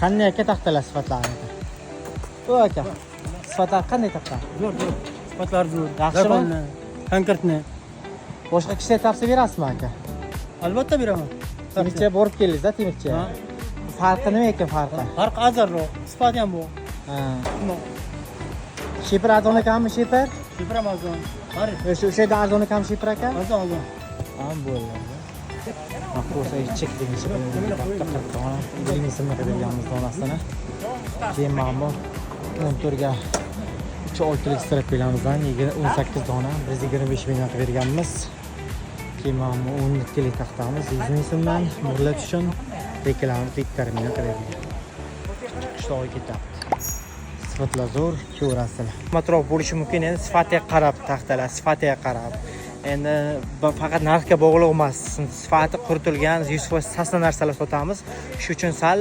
Qanday aka taxtalar sifatlari? O aka. Sifatlar qanday taxta? Zo'r. Sifatlar zo'r. Yaxshimi? Konkurtni. Boshqa kishiga tavsiya berasizmi aka? Albatta beraman. Timikcha borib keldingiz-da, Timikcha. Ha. Farqi nima ekan farqi? Farq azarroq. Sifat ham bu. Ha. Shipr arzon ekanmi shipr? Shifr Amazon. Qari. O'sha yerda arzon ekanmi shipr aka? Azon. Ha, bo'ldi. Mahfuza chek degan birinchi so'mga berganmiz donasini. Keyin mana bu 14 ga 3 oltilik strap belamizdan 18 dona biz 25 million berganmiz. Keyin mana bu 10 litlik taxtamiz 100 ming so'mdan murlat uchun reklama million berilgan. Qishloqqa ketyapti. Sifatlar zo'r, ko'rasizlar. Matroq bo'lishi mumkin, endi sifatiga qarab taxtalar, sifatiga qarab. Endi faqat narxga bog'liq emas. Sifati quritilgan 100% sasna narsalar sotamiz. Shuning uchun sal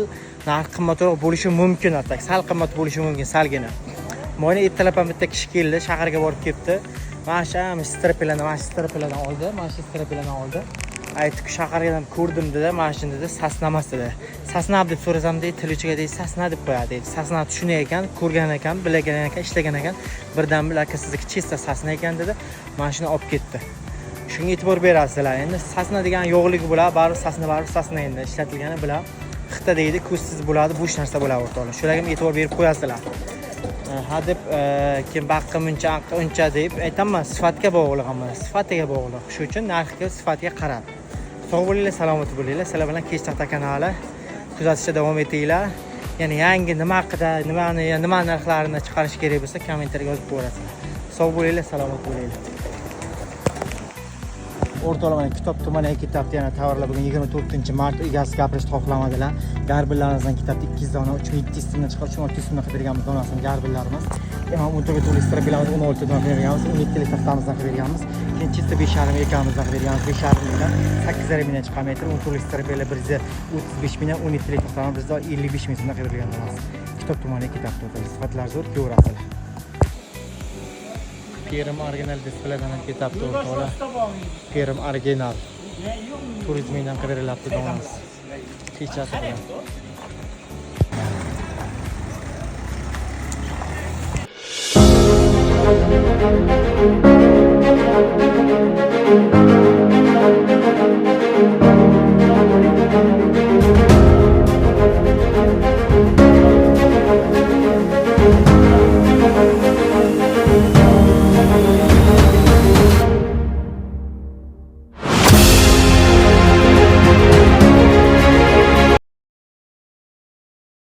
narx qimmatroq bo'lishi mumkin, atak. Sal qimmat bo'lishi mumkin, salgina. Mo'yna ertalab bitta kishi keldi, shaharga borib ketdi. Mana shu strapelarni oldi, mana shu strapelarni oldi. Aytib shahardan ko'rdim dedi, mana shuni dedi, sasna emas dedi. Sasna deb so'rasam deydi, tilchiga deydi, sasna deb qo'yadi deydi. Sasna tushungan ekan, ko'rgan ekan, bilagan ekan, ishlagan ekan. Birdan bir aka sizniki chista sasna ekan dedi. Mana shuni olib ketdi. Shunga e'tibor berasizlar. Endi sasna degan yo'qligi bo'ladi, baribir sasna endi ishlatilgani bilan xita deydi, ko'zsiz bo'ladi, bo'sh narsa bo'ladi o'rtoqlar. Shularga ham e'tibor berib qo'yasizlar. Ha deb keyin baqqi uncha deb aytaman, sifatga bog'liq emas, sifatiga bog'liq. Shuning uchun narxga, sifatiga qarab. Sog' bo'linglar, salomat bo'linglar. Sizlar bilan Kech Taxta kanali kuzatishda davom etinglar. Ya'ni yangi nima haqida, nima narxlarini chiqarish kerak bo'lsa, kommentariyga yozib qo'yasizlar. Sog' bo'linglar, salomat bo'linglar. O'rtoqlar, Kitob tumaniga ketyapti yana tovarlar. Bugun 24-mart egasi gapirishni xohlamadilar. Garbillarimizdan ketyapti 200 dona, 3700 so'mdan chiqib 3600 so'mdan qilib berganmiz donasini garbillarimiz. Ham o'tirib turistlar bilan 16 dona berganmiz, 17 lik taxtamizdan qilib berganmiz. Keyin chista 5,5 ekamizdan qilib berganmiz, 5,5 million, 8,5 million chiqqan metr, 10 turistlar bilan bizga 35 million, 17 lik taxtamiz bizda 55 ming so'mdan qilib bergan donamiz. Kitob tumaniga ketyapti. Sifatlar zo'r, ko'rasizlar. Perim original displeydan ham ketyapti o'rtoqlar. Perim original. Turizmdan qilib beriladi donamiz. Kechasi bilan.